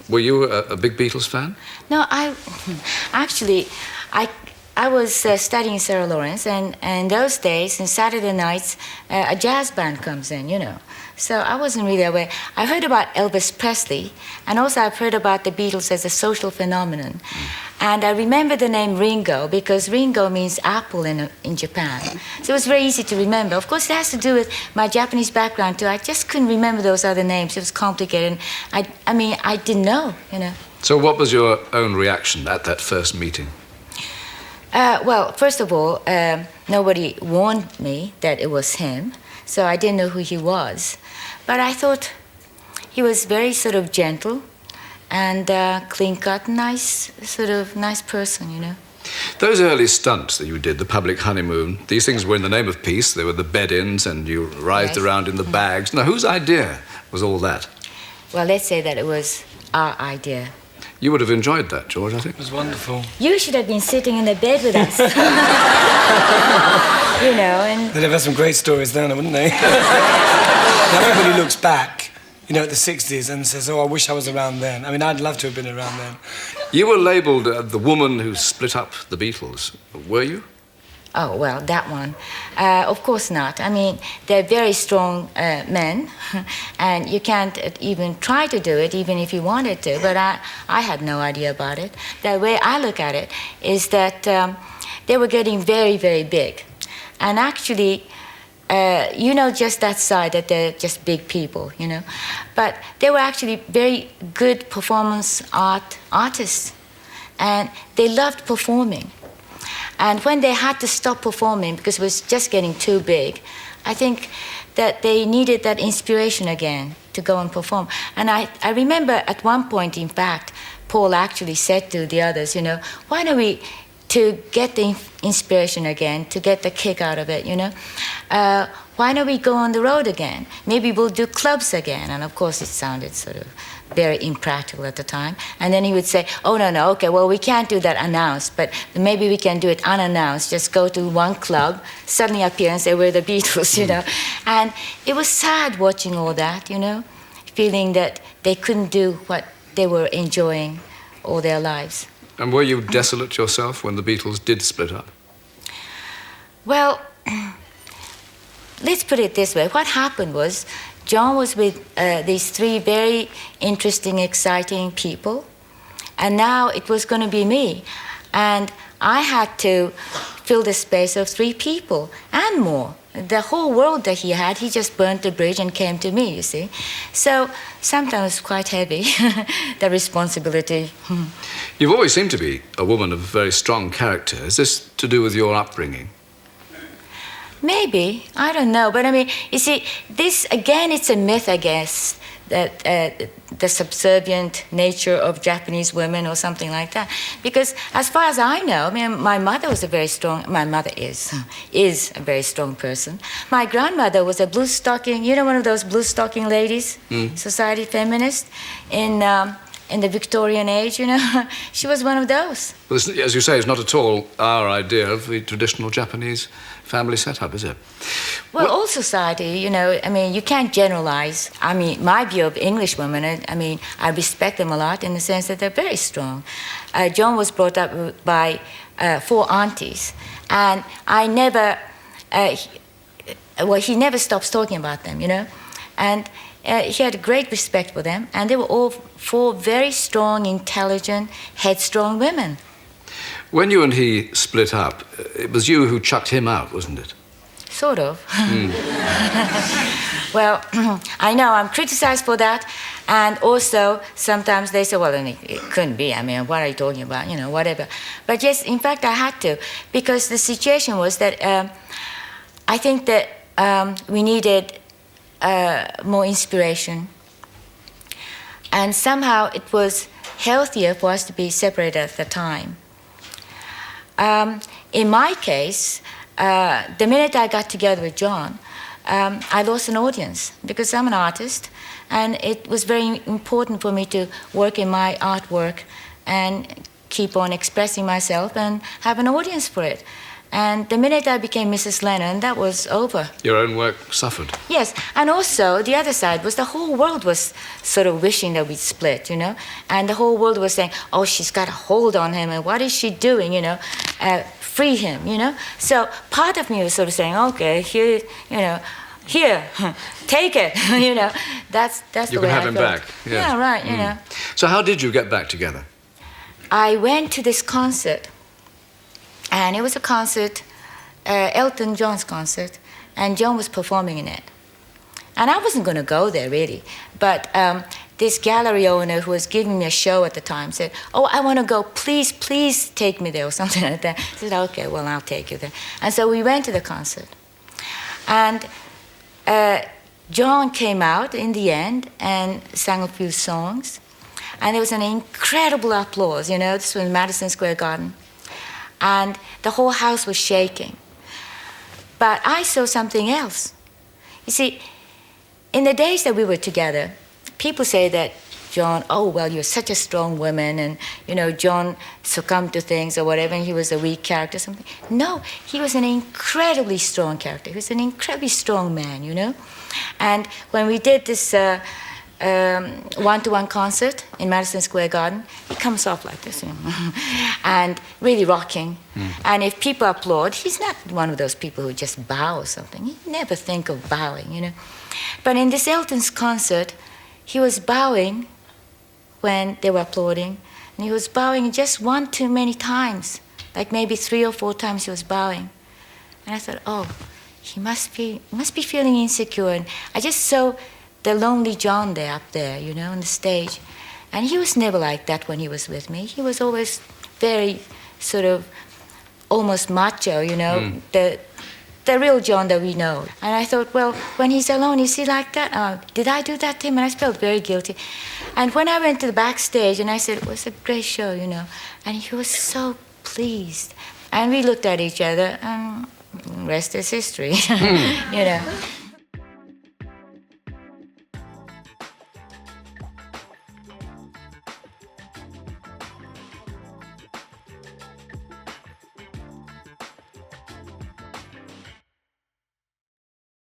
Were you a big Beatles fan? No, I was studying Sarah Lawrence, and in those days, on Saturday nights, a jazz band comes in, you know. So I wasn't really aware. I heard about Elvis Presley, and also I've heard about the Beatles as a social phenomenon. And I remember the name Ringo, because Ringo means apple in Japan. So it was very easy to remember. Of course, it has to do with my Japanese background, too. I just couldn't remember those other names. It was complicated. And I didn't know, you know. So what was your own reaction at that first meeting? Well, first of all, nobody warned me that it was him, so I didn't know who he was. But I thought he was very sort of gentle and clean-cut, nice person, you know. Those early stunts that you did, the public honeymoon, these things were in the name of peace. They were the bed-ins, and you writhed around in the bags. Now, whose idea was all that? Well, let's say that it was our idea. You would have enjoyed that, George, I think. It was wonderful. You should have been sitting in the bed with us. You know, and... They'd have had some great stories then, wouldn't they? Now everybody looks back, you know, at the 60s and says, oh, I wish I was around then. I mean, I'd love to have been around then. You were labelled the woman who split up the Beatles. Were you? Oh, well, that one. Of course not. I mean, they're very strong men, and you can't even try to do it, even if you wanted to, but I had no idea about it. The way I look at it is that they were getting very, very big. And actually, you know, just that side, that they're just big people, you know. But they were actually very good performance artists, and they loved performing. And when they had to stop performing because it was just getting too big, I think that they needed that inspiration again to go and perform. And I remember at one point, in fact, Paul actually said to the others, you know, why don't we, to get the inspiration again, to get the kick out of it, you know, why don't we go on the road again? Maybe we'll do clubs again. And of course it sounded sort of very impractical at the time. And then he would say, oh, no, okay, well, we can't do that announced, but maybe we can do it unannounced. Just go to one club, suddenly appear and say, we're the Beatles, you know. And it was sad watching all that, you know, feeling that they couldn't do what they were enjoying all their lives. And were you desolate yourself when the Beatles did split up? Well, let's put it this way. What happened was John was with these three very interesting, exciting people, and now it was going to be me. And I had to fill the space of three people and more. The whole world that he had, he just burnt the bridge and came to me, you see. So sometimes it's quite heavy, the responsibility. You've always seemed to be a woman of very strong character. Is this to do with your upbringing? Maybe, I don't know. But I mean, you see, this, again, it's a myth, I guess, that the subservient nature of Japanese women or something like that. Because as far as I know, I mean, my mother was my mother is a very strong person. My grandmother was a blue stocking, you know, one of those blue stocking ladies, society feminist, in the Victorian age, you know. She was one of those. Well, as you say, it's not at all our idea of the traditional Japanese family setup, is it? Well, all society, you know, I mean, you can't generalize. I mean, my view of English women, I mean, I respect them a lot in the sense that they're very strong. John was brought up by 4 aunties, and I never, he never stops talking about them, you know, and he had great respect for them, and they were all 4 very strong, intelligent, headstrong women. When you and he split up, it was you who chucked him out, wasn't it? Sort of. Well, I know I'm criticized for that, and also sometimes they say, well, it couldn't be. I mean, what are you talking about? You know, whatever. But yes, in fact, I had to, because the situation was that I think that we needed more inspiration, and somehow it was healthier for us to be separated at the time. In my case, the minute I got together with John, I lost an audience because I'm an artist, and it was very important for me to work in my artwork and keep on expressing myself and have an audience for it. And the minute I became Mrs. Lennon, that was over. Your own work suffered. Yes, and also the other side was the whole world was sort of wishing that we'd split, you know, and the whole world was saying, oh, she's got a hold on him, and what is she doing, you know, free him, you know. So part of me was sort of saying, okay, here, you know, here, take it, you know. That's you the way I felt. can have him back. Yes. Yeah, right, you know. So how did you get back together? I went to this concert, and it was a concert, Elton John's concert, and John was performing in it. And I wasn't going to go there, really. But this gallery owner who was giving me a show at the time said, oh, I want to go, please, please take me there, or something like that. I said, okay, well, I'll take you there. And so we went to the concert. And John came out in the end and sang a few songs. And there was an incredible applause, you know, this was in Madison Square Garden. And the whole house was shaking. But I saw something else. You see, in the days that we were together, people say that John, oh, well, you're such a strong woman, and, you know, John succumbed to things or whatever, and he was a weak character or something. No, he was an incredibly strong character. He was an incredibly strong man, you know. And when we did this one-to-one concert in Madison Square Garden, he comes off like this, you know, and really rocking. And if people applaud, he's not one of those people who just bow or something. He never think of bowing, you know. But in this Elton's concert, he was bowing when they were applauding, and he was bowing just one too many times, like maybe 3 or 4 times he was bowing. And I thought, oh, he must be feeling insecure. And I just saw the lonely John there up there, you know, on the stage. And he was never like that when he was with me. He was always very sort of almost macho, you know, the real John that we know. And I thought, well, when he's alone, is he like that? Did I do that to him? And I felt very guilty. And when I went to the backstage and I said, it was a great show, you know, and he was so pleased. And we looked at each other, and rest is history, you know.